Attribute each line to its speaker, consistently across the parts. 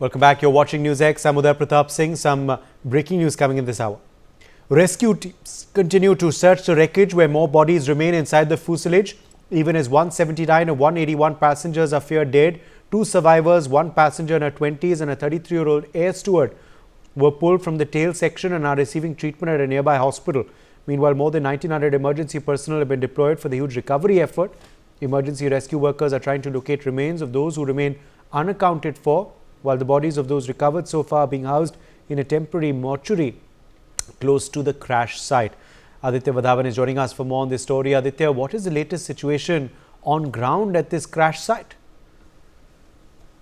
Speaker 1: Welcome back. You're watching NewsX. I'm Uday Pratap Singh. Some breaking news coming in this hour. Rescue teams continue to search the wreckage where more bodies remain inside the fuselage. Even as 179 and 181 passengers are feared dead, two survivors, one passenger in her 20s and a 33-year-old air steward were pulled from the tail section and are receiving treatment at a nearby hospital. Meanwhile, more than 1,900 emergency personnel have been deployed for the huge recovery effort. Emergency rescue workers are trying to locate remains of those who remain unaccounted for, while the bodies of those recovered so far are being housed in a temporary mortuary close to the crash site. Aditya Vadhavan is joining us for more on this story. Aditya, what is the latest situation on ground at this crash site?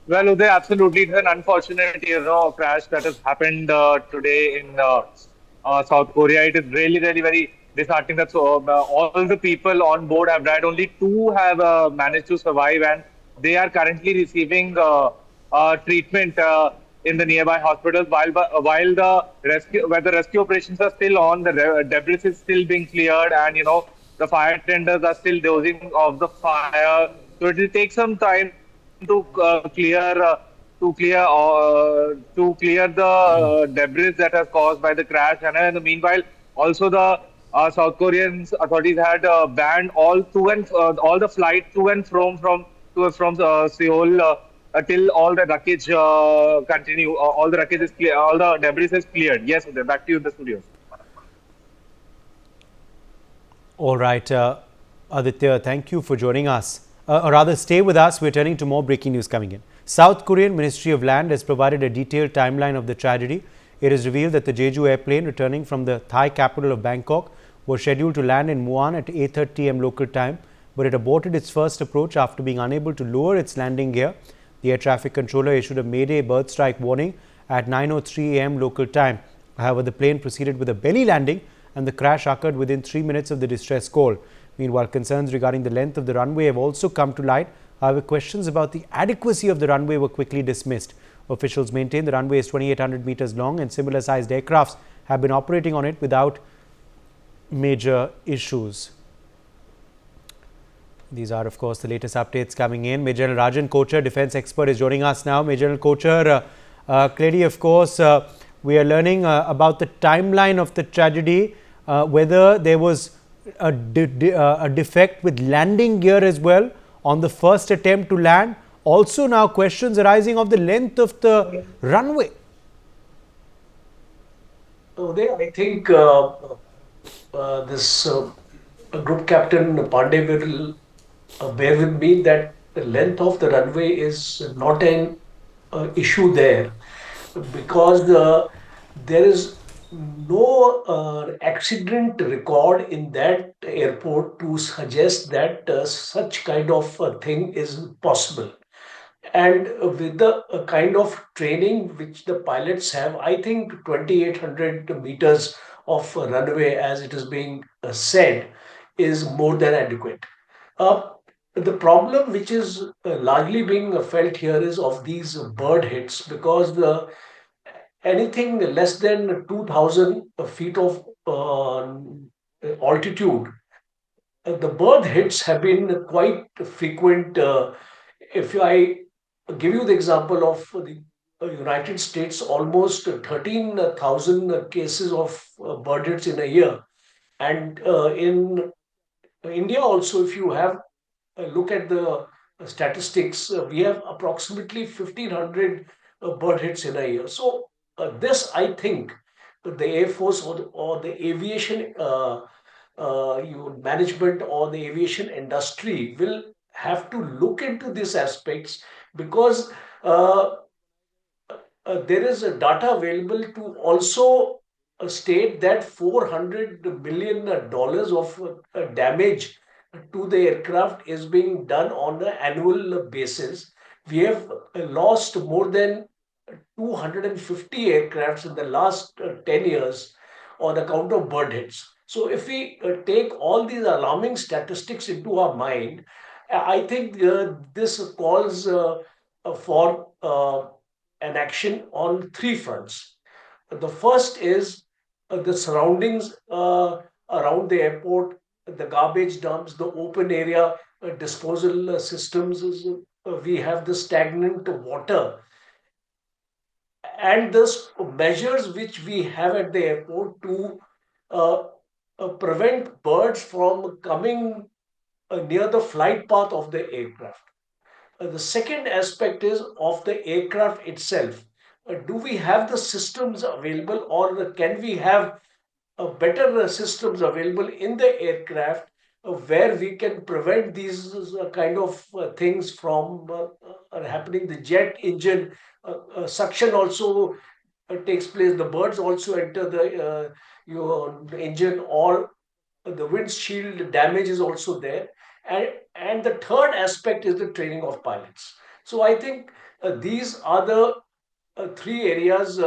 Speaker 2: Well, Uday, absolutely. It's an unfortunate, crash that has happened today in South Korea. It is really, really very disheartening that all the people on board have died. Only two have managed to survive, and they are currently receiving treatment in the nearby hospitals. While the rescue operations are still on, the debris is still being cleared, and the fire tenders are still dosing of the fire. So it will take some time to clear the debris that has caused by the crash. And in the meanwhile, also the South Korean authorities had banned all the flight to and from Seoul till all the wreckage continue. All the wreckage is clear. All the debris is cleared. Yes, Uday, back to you in the studios.
Speaker 1: All right, Aditya, thank you for joining us. Or rather, stay with us. We're turning to more breaking news coming in. South Korean Ministry of Land has provided a detailed timeline of the tragedy. It is revealed that the Jeju airplane returning from the Thai capital of Bangkok was scheduled to land in Muan at 8:30 am local time, but it aborted its first approach after being unable to lower its landing gear. The air traffic controller issued a Mayday bird strike warning at 9:03 am local time. However, the plane proceeded with a belly landing and the crash occurred within 3 minutes of the distress call. Meanwhile, concerns regarding the length of the runway have also come to light. However, questions about the adequacy of the runway were quickly dismissed. Officials maintain the runway is 2,800 meters long and similar sized aircrafts have been operating on it without major issues. These are, of course, the latest updates coming in. Major General Rajan Kochar, defense expert, is joining us now. Major General Kochar, clearly, of course, we are learning about the timeline of the tragedy, whether there was a defect with landing gear as well on the first attempt to land. Also now questions arising of the length of the runway.
Speaker 3: I think this group captain Pandey will bear with me that the length of the runway is not an issue there, because there is no accident record in that airport to suggest that such kind of thing is possible. And with the kind of training which the pilots have, I think 2,800 meters of runway, as it is being said, is more than adequate. Uh, the problem which is largely being felt here is of these bird hits, because anything less than 2,000 feet of altitude, the bird hits have been quite frequent. If I give you the example of the United States, almost 13,000 cases of bird hits in a year. And in India also, if you have a look at the statistics, we have approximately 1,500 bird hits in a year. So this, I think, the Air Force or the aviation management or the aviation industry will have to look into these aspects, because there is a data available to also state that $400 billion of damage to the aircraft is being done on an annual basis. We have lost more than 250 aircrafts in the last 10 years on account of bird hits. So, if we take all these alarming statistics into our mind, I think this calls for an action on three fronts. The first is the surroundings around the airport, the garbage dumps, the open area disposal systems. We have the stagnant water. and the measures which we have at the airport to uh, prevent birds from coming near the flight path of the aircraft. The second aspect is of the aircraft itself. Do we have the systems available, or can we have better systems available in the aircraft where we can prevent these kind of things from happening? The jet engine suction also takes place. The birds also enter the engine, or the windshield damage is also there. And the third aspect is the training of pilots. So I think these are the three areas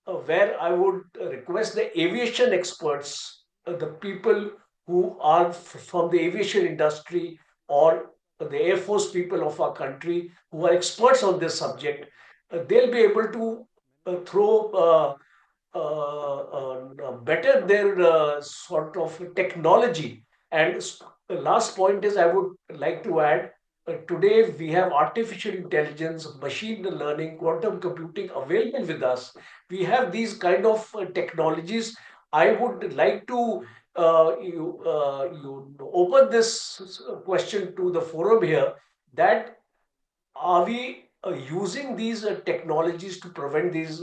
Speaker 3: where I would request the aviation experts, the people who are from the aviation industry, or the Air Force people of our country who are experts on this subject, they'll be able to throw better their sort of technology. And the last point is I would like to add, today we have artificial intelligence, machine learning, quantum computing available with us. We have these kind of technologies. I would like to you open this question to the forum here, that are we using these technologies to prevent these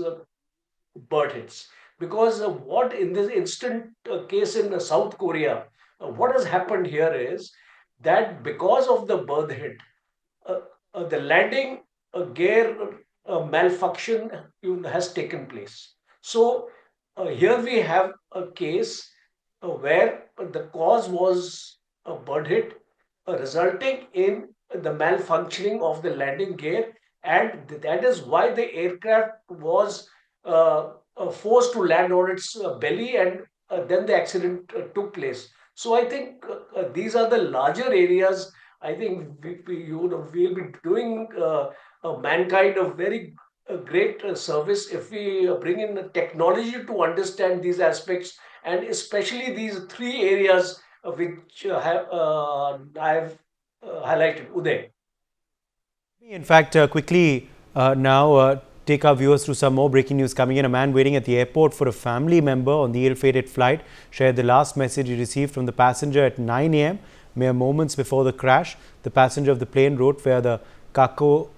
Speaker 3: bird hits? Because what in this instant case in South Korea, what has happened here is that because of the bird hit, uh, the landing gear malfunction has taken place. So here we have a case where the cause was a bird hit, resulting in the malfunctioning of the landing gear, and that is why the aircraft was forced to land on its belly, and then the accident took place. So I think these are the larger areas. I think we'll be doing mankind a very great service if we bring in the technology to understand these aspects, and especially these three areas which I've highlighted. Uday.
Speaker 1: In fact, quickly now take our viewers through some more breaking news coming in. A man waiting at the airport for a family member on the ill-fated flight shared the last message he received from the passenger at 9 a.m. mere moments before the crash. The passenger of the plane wrote via the Kako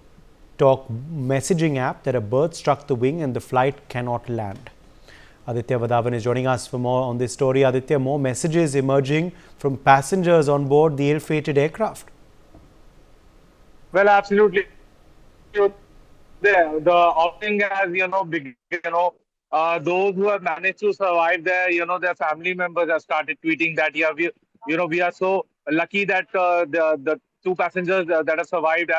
Speaker 1: Talk messaging app that a bird struck the wing and the flight cannot land. Aditya Vadavan is joining us for more on this story. Aditya, more messages emerging from passengers on board the ill-fated aircraft.
Speaker 2: Well, absolutely. The offering has, begun, those who have managed to survive there, their family members have started tweeting that, yeah, we are so lucky that the two passengers that have survived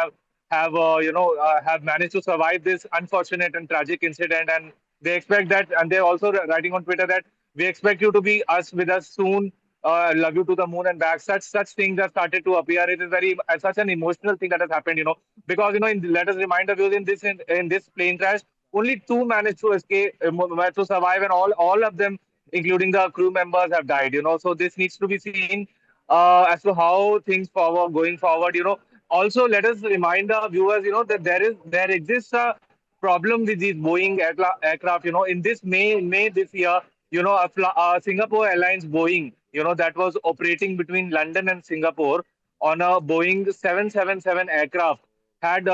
Speaker 2: have managed to survive this unfortunate and tragic incident. And they expect that, and they're also writing on Twitter that we expect you to be with us soon. Love you to the moon and back. Such things have started to appear. It is very such an emotional thing that has happened, because let us remind the viewers in this plane crash, only two managed to escape, managed to survive, and all of them, including the crew members, have died. So this needs to be seen as to how things going forward. Also, let us remind the viewers, that there exists a problem with these Boeing aircraft. In this May this year, a Singapore Airlines Boeing, that was operating between London and Singapore on a Boeing 777 aircraft had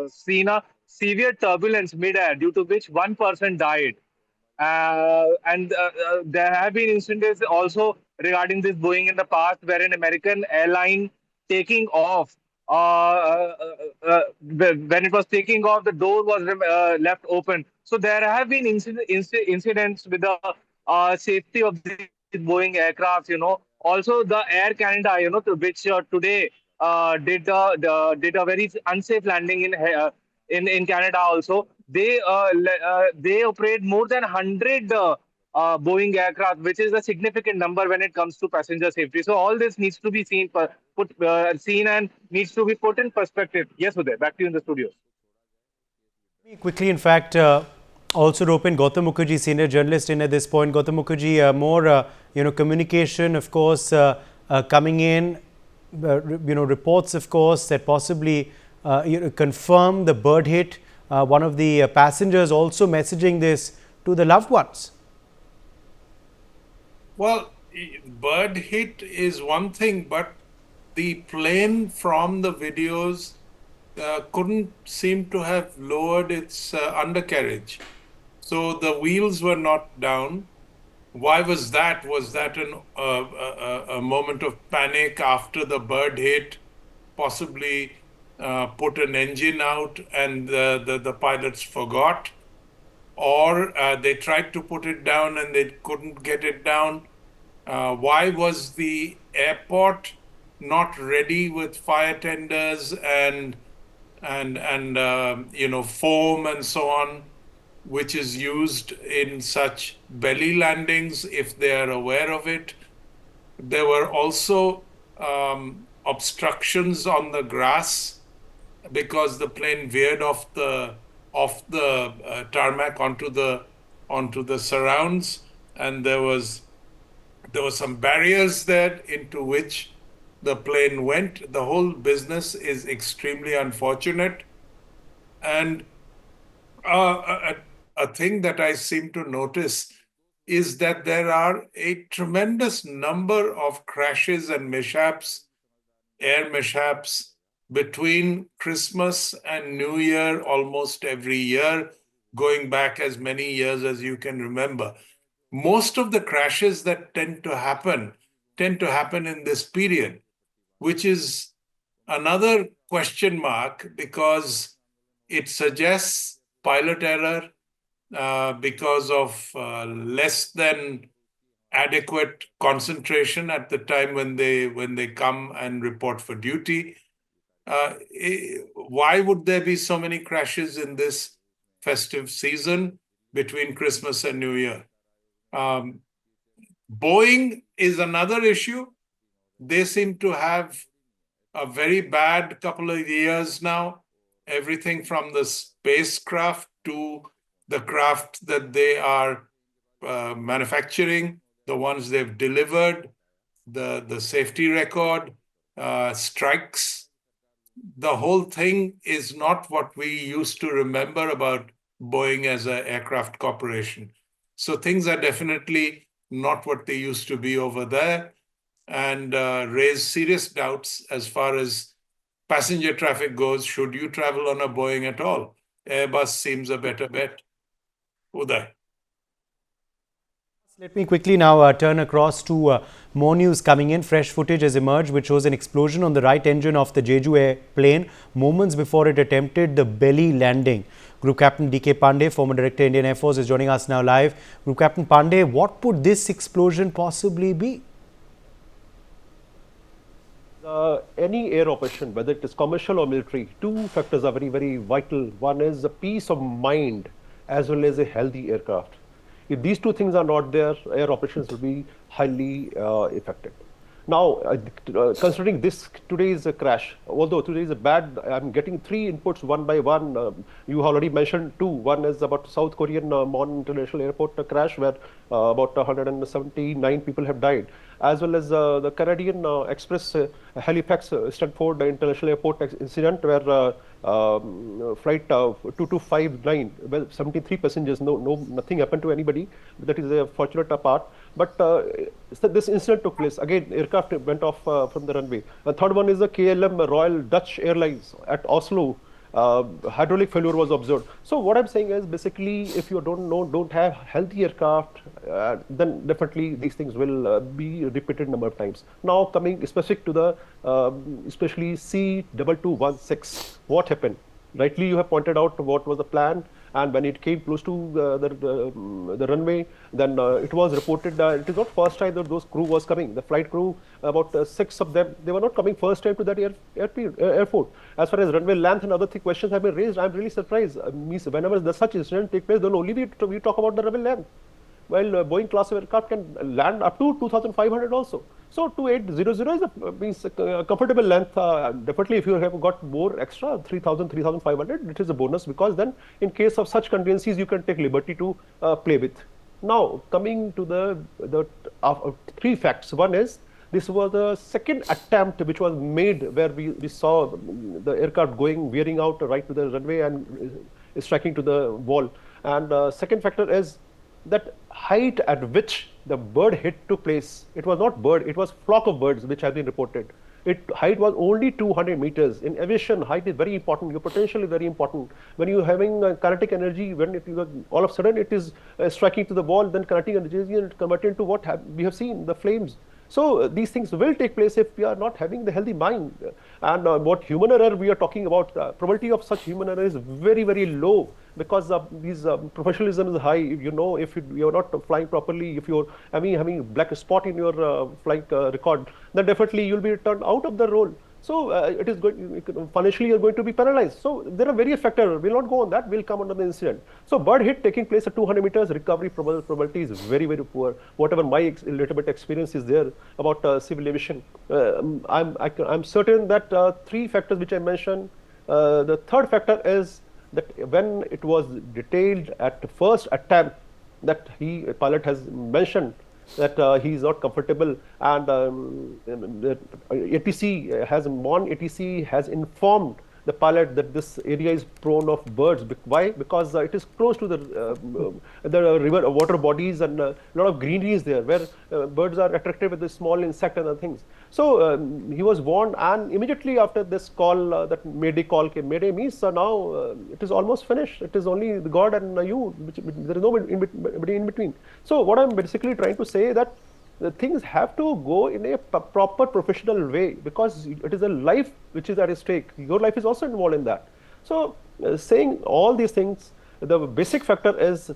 Speaker 2: seen a severe turbulence mid-air, due to which one person died. And there have been incidents also regarding this Boeing in the past, where an American airline taking off, when it was taking off, the door was left open. So there have been incidents with the safety of these Boeing aircraft. Also the Air Canada, which today did a very unsafe landing in Canada. Also, they operate more than 100 Boeing aircraft, which is a significant number when it comes to passenger safety. So all this needs to be seen and needs to be put in perspective. Yes, Uday, back to you in the studio.
Speaker 1: Quickly, in fact, also rope in Gautam Mukherjee, senior journalist, in at this point. Gautam Mukherjee, more communication, of course, coming in. Reports, of course, that possibly confirm the bird hit one of the passengers also messaging this to the loved ones.
Speaker 4: Well, bird hit is one thing, but the plane from the videos couldn't seem to have lowered its undercarriage. So the wheels were not down. Why was that? Was that a moment of panic after the bird hit, possibly put an engine out and the pilots forgot? Or they tried to put it down and they couldn't get it down? Why was the airport not ready with fire tenders and foam and so on, which is used in such belly landings if they are aware of it? There were also obstructions on the grass because the plane veered off the tarmac onto the surrounds, and there was some barriers there into which the plane went. The whole business is extremely unfortunate. And a thing that I seem to notice is that there are a tremendous number of crashes and mishaps, air mishaps, between Christmas and New Year almost every year, going back as many years as you can remember. Most of the crashes that tend to happen in this period, which is another question mark because it suggests pilot error because of less than adequate concentration at the time when they come and report for duty. Why would there be so many crashes in this festive season between Christmas and New Year? Boeing is another issue. They seem to have a very bad couple of years now. Everything from the spacecraft to the craft that they are manufacturing, the ones they've delivered, the safety record, strikes. The whole thing is not what we used to remember about Boeing as an aircraft corporation. So things are definitely not what they used to be over there, and raise serious doubts as far as passenger traffic goes. Should you travel on a Boeing at all? Airbus seems a better bet. Uday.
Speaker 1: Let me quickly now turn across to more news coming in. Fresh footage has emerged which shows an explosion on the right engine of the Jeju Air plane moments before it attempted the belly landing. Group Captain D.K. Pandey, former Director Indian Air Force, is joining us now live. Group Captain Pandey, what would this explosion possibly be?
Speaker 5: Any air operation, whether it is commercial or military, two factors are very, very vital. One is the peace of mind as well as a healthy aircraft. If these two things are not there, air operations will be highly affected. Now, considering today's crash, although today is a bad, I'm getting three inputs one by one. You already mentioned two. One is about South Korean Muan International Airport crash where about 179 people have died, as well as the Canadian Express Halifax Stanford International Airport incident where flight 2259, well, 73 passengers, nothing happened to anybody. That is a fortunate part. But so this incident took place. Again, aircraft went off from the runway. The third one is the KLM Royal Dutch Airlines at Oslo. Hydraulic failure was observed. So what I'm saying is basically, if you don't have healthy aircraft, then definitely these things will be repeated number of times. Now coming specific to the especially C2216, what happened? Rightly, you have pointed out what was the plan, and when it came close to the runway, then it was reported that it is not first time that those crew was coming. The flight crew, about 6 of them, they were not coming first time to that airport. As far as runway length and other questions have been raised, I'm really surprised. Means whenever such incident take place, then only we talk about the runway length. While Boeing class of aircraft can land up to 2,500 also. So 2800 means a comfortable length. Definitely, if you have got more extra 3,000, 3,500, it is a bonus, because then in case of such contingencies, you can take liberty to play with. Now coming to the three facts. One is this was the second attempt which was made where we saw the aircraft veering out right to the runway, and striking to the wall. And second factor is that height at which the bird hit took place. It was not bird, it was flock of birds which have been reported. Height was only 200 meters. In aviation, height is very important. Your potential is very important. When you're having kinetic energy, when all of a sudden it is striking to the wall, then kinetic energy is converted into what we have seen, the flames. So these things will take place if we are not having the healthy mind. And what human error we are talking about, probability of such human error is very, very low, because these professionalism is high. You know, if you are not flying properly, if you're having black spot in your flight record, then definitely you'll be turned out of the role. So it is going, financially you're going to be penalized. So there are various factors. We'll not go on that. We'll come under the incident. So bird hit taking place at 200 meters, recovery probability is very, very poor. Whatever my little bit experience is there about civil aviation, I'm certain that three factors which I mentioned. The third factor is that when it was detailed at the first attempt, that pilot has mentioned that he is not comfortable, and ATC has Muan ATC has informed the pilot that this area is prone of birds. Why? Because it is close to the river water bodies, and a lot of greenery is there where birds are attracted with the small insect and other things. So he was warned, and immediately after this call, that Mayday call came. Mayday means now it is almost finished. It is only the God and you. There is nobody in between. So what I'm basically trying to say that the things have to go in a proper professional way, because it is a life which is at stake. Your life is also involved in that. So saying all these things, the basic factor is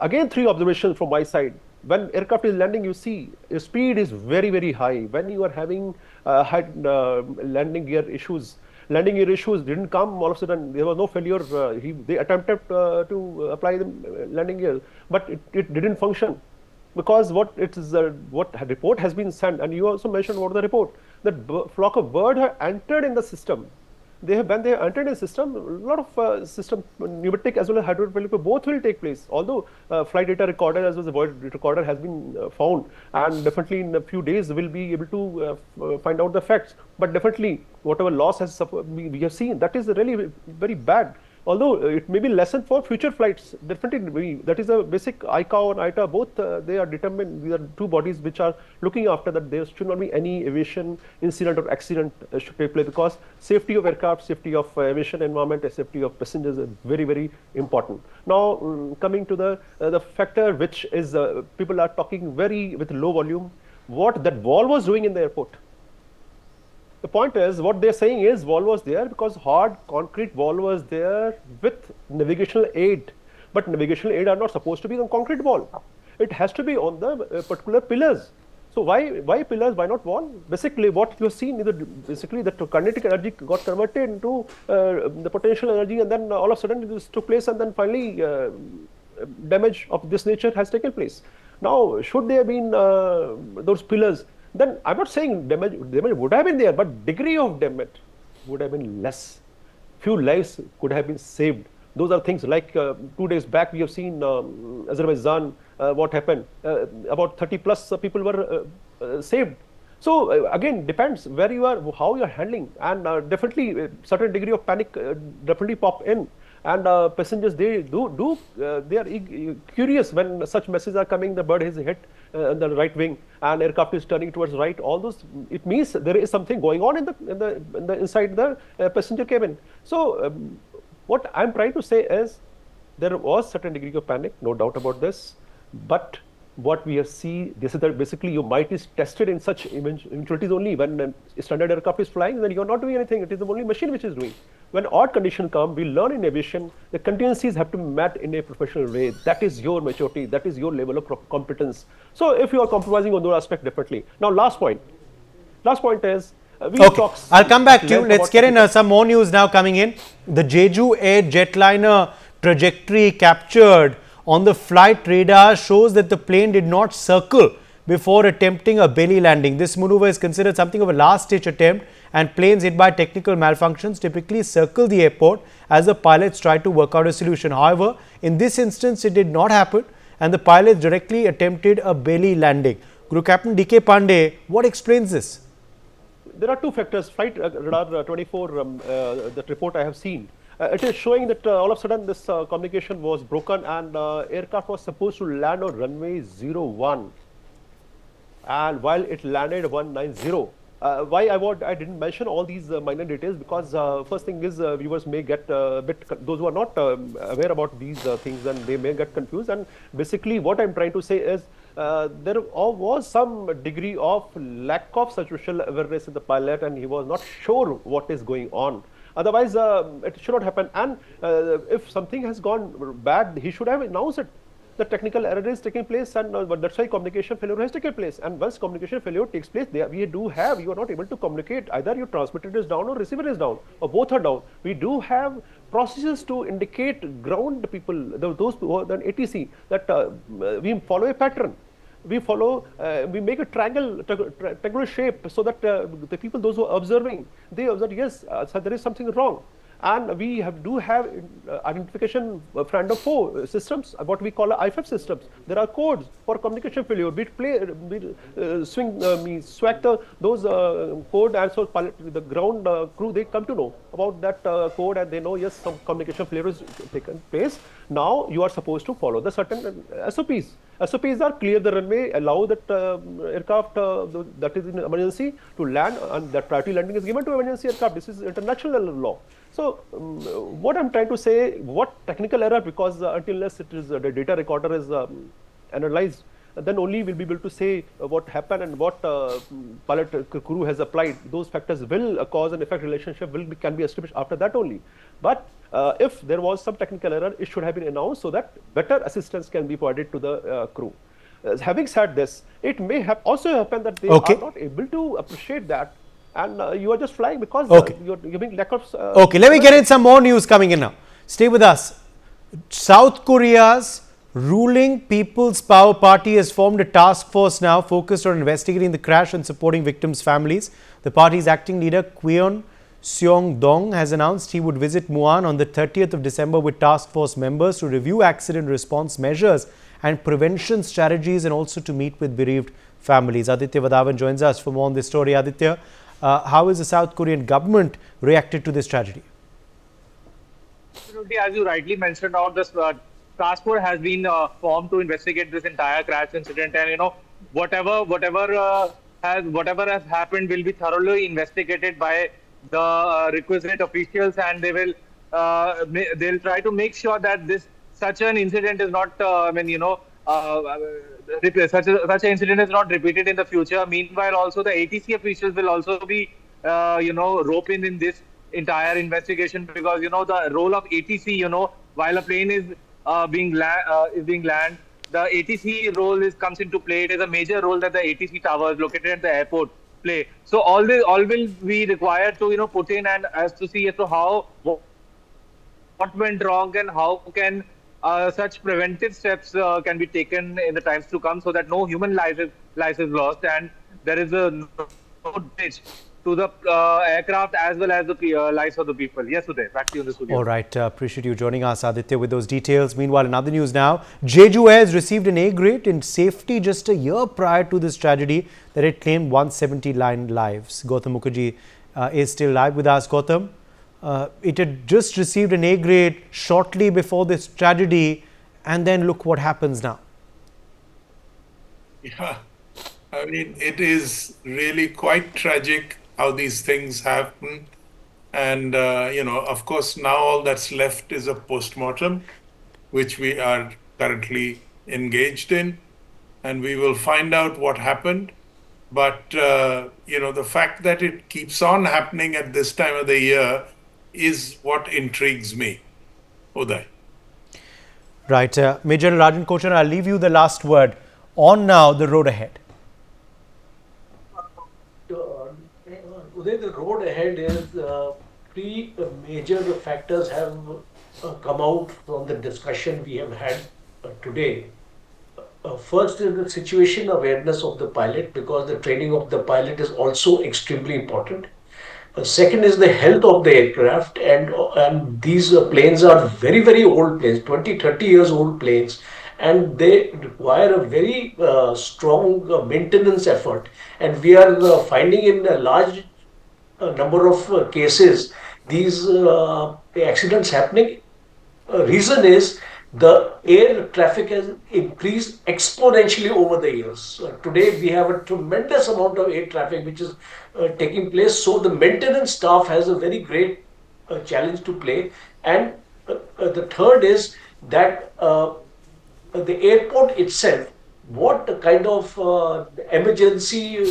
Speaker 5: again three observations from my side. When aircraft is landing, you see speed is very, very high. When you are having landing gear issues didn't come all of a sudden. There was no failure. They attempted to apply the landing gear, but it didn't function. Because what report has been sent, and you also mentioned about the report, that flock of bird have entered in the system. When they have entered in the system, a lot of system, pneumatic as well as hydraulic, both will take place. Although flight data recorder as well as the void recorder has been found, and definitely in a few days we'll be able to find out the facts. But definitely whatever loss has we have seen, that is really very bad. Although it may be lesson for future flights, definitely that is a basic ICAO and ITA, both they are determined. These are two bodies which are looking after that there should not be any aviation incident or accident should take place, because safety of aircraft, safety of aviation environment, and safety of passengers is very, very important. Now coming to the factor which is people are talking very with low volume, what that wall was doing in the airport. The point is, what they're saying is wall was there because hard concrete wall was there with navigational aid. But navigational aid are not supposed to be on concrete wall. It has to be on the particular pillars. So why pillars, why not wall? Basically what you have seen is basically the kinetic energy got converted into the potential energy, and then all of a sudden this took place, and then finally damage of this nature has taken place. Now should there have been those pillars, then I'm not saying damage would have been there, but degree of damage would have been less. Few lives could have been saved. Those are things like 2 days back we have seen Azerbaijan, what happened, about 30 plus people were saved. So again, depends where you are, how you are handling, and definitely certain degree of panic definitely pop in. And passengers, they are curious when such messages are coming. The bird is hit the right wing, and aircraft is turning towards right. All those, it means there is something going on in the inside the passenger cabin. So what I'm trying to say is there was certain degree of panic, no doubt about this. But what we have seen, this is that basically your might is tested in such eventualities only. When a standard aircraft is flying, then you're not doing anything. It is the only machine which is doing. When odd conditions come, we learn in aviation, the contingencies have to be met in a professional way. That is your maturity. That is your level of competence. So if you are compromising on those aspects, definitely. Now, last point. Last point is,
Speaker 1: okay, I'll come back to you. Let's get in some more news now coming in. The Jeju Air jetliner trajectory captured on the flight radar shows that the plane did not circle before attempting a belly landing. This maneuver is considered something of a last-ditch attempt, and planes hit by technical malfunctions typically circle the airport as the pilots try to work out a solution. However, in this instance, it did not happen, and the pilots directly attempted a belly landing. Group Captain D.K. Pandey, what explains this?
Speaker 5: There are two factors. Flight radar 24, that report I have seen. It is showing that all of a sudden this communication was broken and aircraft was supposed to land on runway 01, and while it landed 190. Why I didn't mention all these minor details, because first thing is viewers may get a bit, those who are not aware about these things, and they may get confused. And basically what I'm trying to say is there was some degree of lack of situational awareness in the pilot, and he was not sure what is going on. Otherwise, it should not happen. And if something has gone bad, he should have announced it. The technical error is taking place, and that's why communication failure has taken place. And once communication failure takes place, you are not able to communicate. Either your transmitter is down or receiver is down, or both are down. We do have processes to indicate ground people, those who are the ATC, that we follow a pattern. We make a triangular shape, so that the people, those who are observing, they observe, yes, so there is something wrong. And we do have identification friend of foe systems, what we call IFF systems. There are codes for communication failure. Swag those code, and so the ground crew, they come to know about that code, and they know, yes, some communication failure is taken place. Now you are supposed to follow the certain SOPs. SOPs are clear the runway, allow that aircraft that is in emergency to land, and that priority landing is given to emergency aircraft. This is international law. So what I'm trying to say, what technical error, because until unless it is the data recorder is analyzed, then only we'll be able to say what happened and what pilot crew has applied. Those factors will cause and effect relationship can be established after that only. But if there was some technical error, it should have been announced, so that better assistance can be provided to the crew. Having said this, it may have also happened that they are not able to appreciate that, and you are just flying because you're giving lack of.
Speaker 1: Okay, let me get in some more news coming in now. Stay with us. South Korea's ruling People's Power Party has formed a task force now focused on investigating the crash and supporting victims' families. The party's acting leader, Kwon Seong-Dong, has announced he would visit Muan on the 30th of December with task force members to review accident response measures and prevention strategies, and also to meet with bereaved families. Aditya Vadavan joins us for more on this story. Aditya, how has the South Korean government reacted to this tragedy?
Speaker 2: Absolutely, as you rightly mentioned, this task force has been formed to investigate this entire crash incident, and whatever has happened will be thoroughly investigated by the requisite officials, and they'll try to make sure that such an incident is not such an incident is not repeated in the future. Meanwhile, also the ATC officials will also be roped in this entire investigation, because the role of ATC, while a plane is being landed, the ATC role comes into play. It is a major role that the ATC towers located at the airport play. So all will be required to put in, and as to see as to how what went wrong, and how can such preventive steps can be taken in the times to come, so that no human life is lost, and there is no damage to the aircraft as well as the lives of the people. Yes, Uday, back to you in the studio.
Speaker 1: All right, appreciate you joining us, Aditya, with those details. Meanwhile, in other news now, Jeju Air has received an A grade in safety just a year prior to this tragedy that it claimed 179 lives. Gautam Mukherjee is still live with us. Gautam, it had just received an A grade shortly before this tragedy, and then look what happens now.
Speaker 4: Yeah, I mean, it is really quite tragic how these things happen. And, of course, now all that's left is a postmortem, which we are currently engaged in, and we will find out what happened. But, the fact that it keeps on happening at this time of the year is what intrigues me. Uday.
Speaker 1: Right. Major General Rajan Kochar, I'll leave you the last word. On now, the road ahead.
Speaker 3: Uday, the road ahead is three major factors have come out from the discussion we have had today. First is the situation awareness of the pilot, because the training of the pilot is also extremely important. Second is the health of the aircraft, and these planes are very, very old planes, 20, 30 years old planes, and they require a very strong maintenance effort. And we are finding in a large number of cases these accidents happening? Reason is the air traffic has increased exponentially over the years. Today we have a tremendous amount of air traffic which is taking place. So the maintenance staff has a very great challenge to play. And the third is that the airport itself, what kind of emergency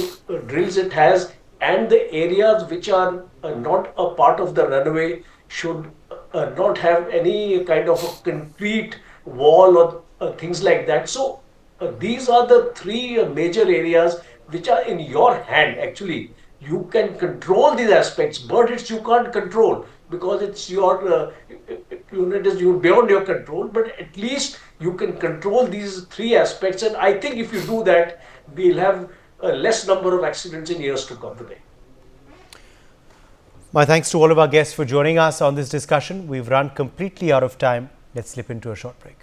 Speaker 3: drills it has, and the areas which are not a part of the runway should not have any kind of a concrete wall or things like that. So these are the three major areas which are in your hand. Actually, you can control these aspects. Budgets you can't control because it's your unit is you beyond your control. But at least you can control these three aspects, and I think if you do that, we'll have a less number of accidents in years to come today.
Speaker 1: My thanks to all of our guests for joining us on this discussion. We've run completely out of time. Let's slip into a short break.